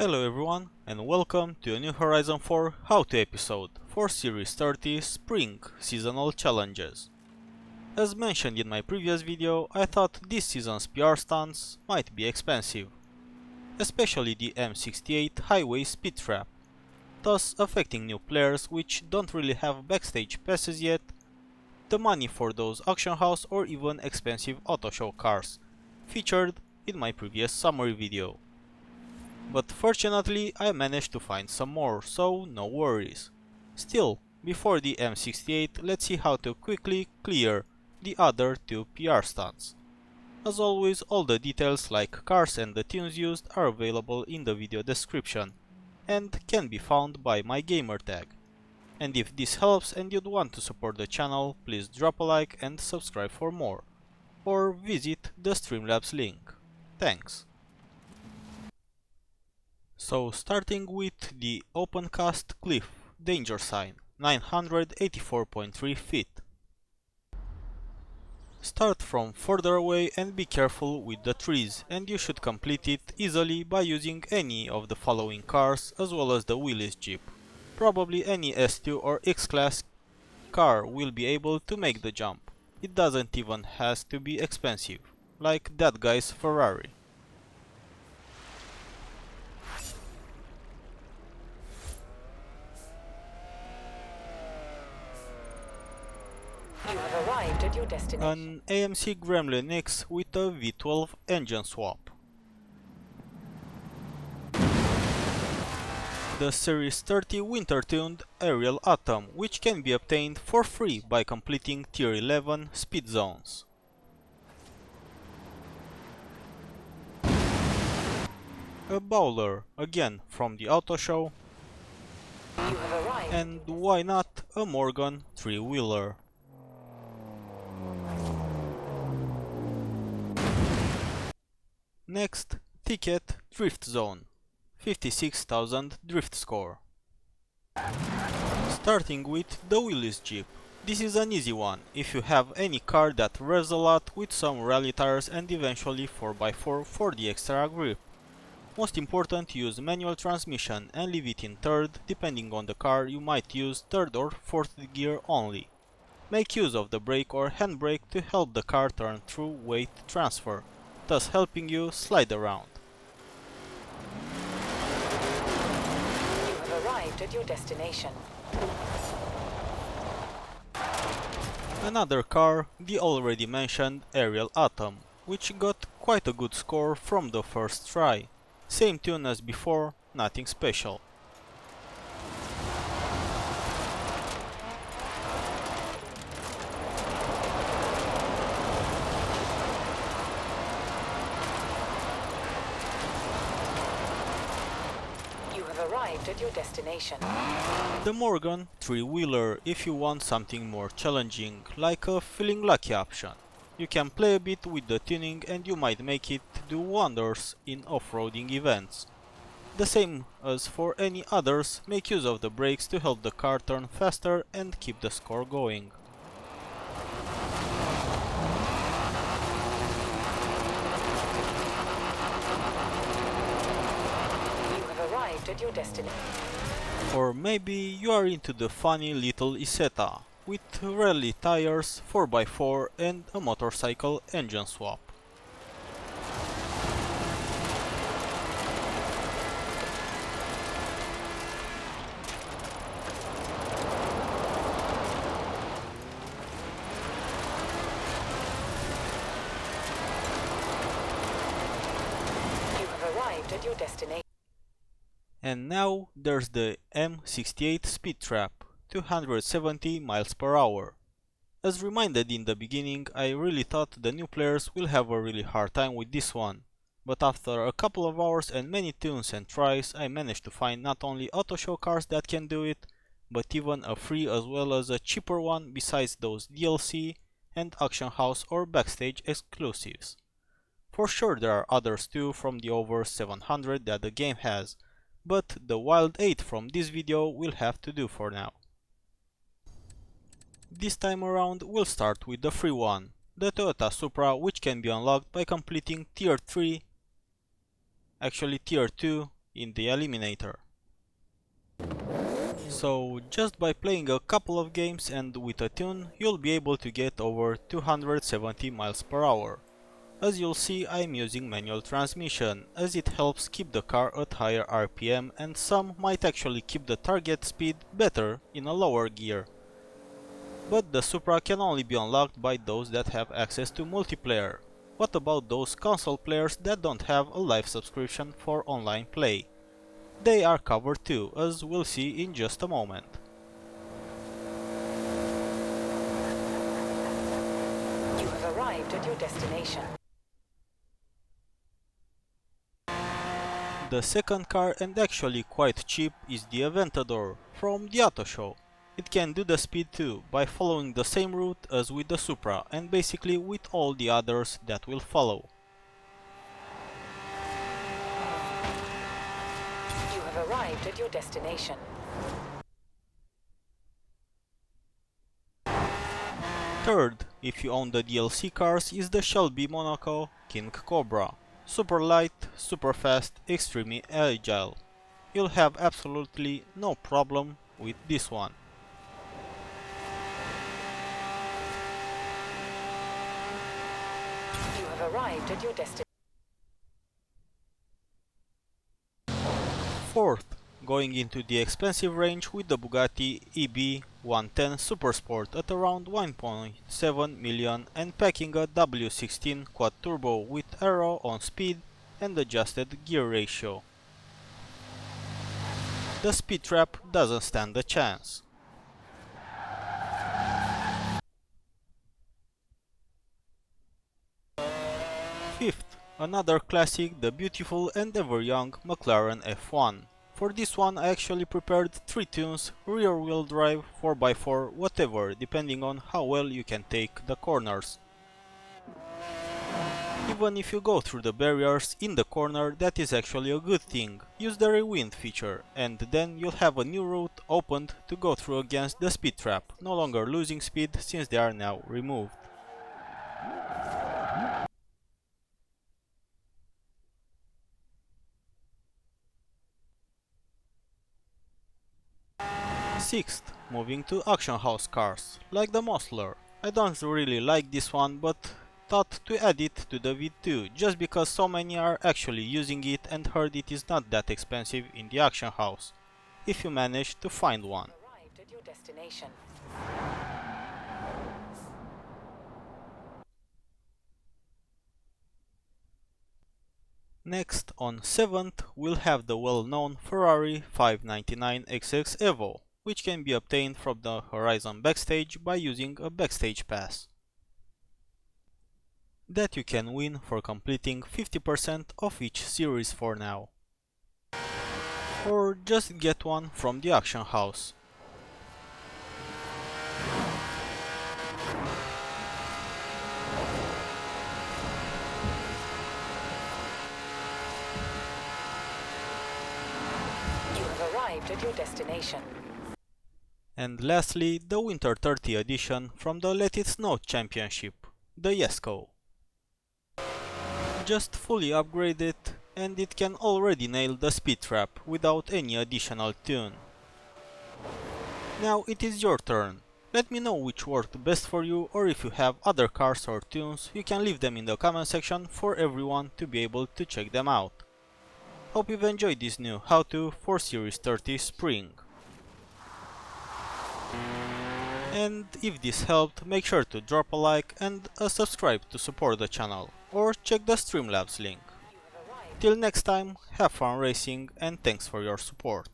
Hello everyone and welcome to a new Horizon 4 How-To episode for Series 30 Spring Seasonal Challenges. As mentioned in my previous video, I thought this season's PR stunts might be expensive, especially the M68 Highway Speed Trap, thus affecting new players which don't really have backstage passes yet, the money for those auction house or even expensive Autoshow cars, featured in my previous summary video. But fortunately I managed to find some more, so no worries. Still, before the M68, let's see how to quickly clear the other two PR stunts. As always, all the details like cars and the tunes used are available in the video description and can be found by my gamertag. And if this helps and you'd want to support the channel, please drop a like and subscribe for more, or visit the Streamlabs link. Thanks! So starting with the Opencast Cliff Danger Sign, 984.3 feet. Start from further away and be careful with the trees, and you should complete it easily by using any of the following cars as well as the Willys Jeep. Probably any S2 or X-Class car will be able to make the jump. It doesn't even have to be expensive, like that guy's Ferrari. You have arrived at your destination. An AMC Gremlin X with a V12 engine swap. The Series 30 winter-tuned Aerial Atom, which can be obtained for free by completing Tier 11 speed zones. A Bowler, again from the Autoshow. You have arrived. And why not a Morgan 3-wheeler. Next, Thicket Drift Zone, 56,000 drift score. Starting with the Willys Jeep. This is an easy one, if you have any car that revs a lot with some rally tires and eventually 4x4 for the extra grip. Most important, use manual transmission and leave it in third, depending on the car you might use third or fourth gear only. Make use of the brake or handbrake to help the car turn through weight transfer, thus helping you slide around. You have arrived at your destination. Another car, the already mentioned Aerial Atom, which got quite a good score from the first try. Same tune as before, nothing special. Arrived at your destination. The Morgan 3-wheeler if you want something more challenging, like a feeling lucky option. You can play a bit with the tuning and you might make it do wonders in off-roading events. The same as for any others, make use of the brakes to help the car turn faster and keep the score going. At your destination. Or maybe you are into the funny little Isetta with rally tires, 4x4 and a motorcycle engine swap. You have arrived at your destination. And now there's the M68 Speed Trap, 270 miles per hour. As reminded in the beginning, I really thought the new players will have a really hard time with this one. But after a couple of hours and many tunes and tries, I managed to find not only Autoshow cars that can do it, but even a free as well as a cheaper one besides those DLC and auction house or backstage exclusives. For sure there are others too from the over 700 that the game has, but the wild 8 from this video will have to do for now. This time around we'll start with the free one, the Toyota Supra, which can be unlocked by completing Tier 3, actually Tier 2 in the Eliminator. So just by playing a couple of games and with a tune, you'll be able to get over 270 miles per hour. As you'll see, I'm using manual transmission, as it helps keep the car at higher RPM, and some might actually keep the target speed better in a lower gear. But the Supra can only be unlocked by those that have access to multiplayer. What about those console players that don't have a live subscription for online play? They are covered too, as we'll see in just a moment. You have arrived at your destination. The second car, and actually quite cheap, is the Aventador from the Autoshow. It can do the speed too, by following the same route as with the Supra, and basically with all the others that will follow. You have arrived at your destination. Third, if you own the DLC cars, is the Shelby Monaco King Cobra. Super light, super fast, extremely agile. You'll have absolutely no problem with this one. You have arrived at your destination. Fourth, going into the expensive range with the Bugatti EB110 Supersport at around 1.7 million and packing a W16 quad turbo with aero on speed and adjusted gear ratio. The Speed Trap doesn't stand a chance. Fifth, another classic, the beautiful and ever young McLaren F1. For this one I actually prepared 3 tunes, rear wheel drive, 4x4, whatever, depending on how well you can take the corners. Even if you go through the barriers in the corner, that is actually a good thing. Use the rewind feature, and then you'll have a new route opened to go through against the Speed Trap, no longer losing speed since they are now removed. Sixth, moving to auction house cars, like the Mosler. I don't really like this one, but thought to add it to the vid2, just because so many are actually using it and heard it is not that expensive in the auction house, if you manage to find one. Arrived at your destination. Next, on 7th, we'll have the well-known Ferrari 599 XX Evo, which can be obtained from the Horizon Backstage by using a Backstage pass. That you can win for completing 50% of each series for now. Or just get one from the auction house. You have arrived at your destination. And lastly, the Winter 30 edition from the Let It Snow Championship, the Jesko. Just fully upgrade it and it can already nail the Speed Trap without any additional tune. Now it is your turn. Let me know which worked best for you, or if you have other cars or tunes, you can leave them in the comment section for everyone to be able to check them out. Hope you've enjoyed this new how-to for Series 30 Spring. And if this helped, make sure to drop a like and a subscribe to support the channel, or check the Streamlabs link. Till next time, have fun racing and thanks for your support.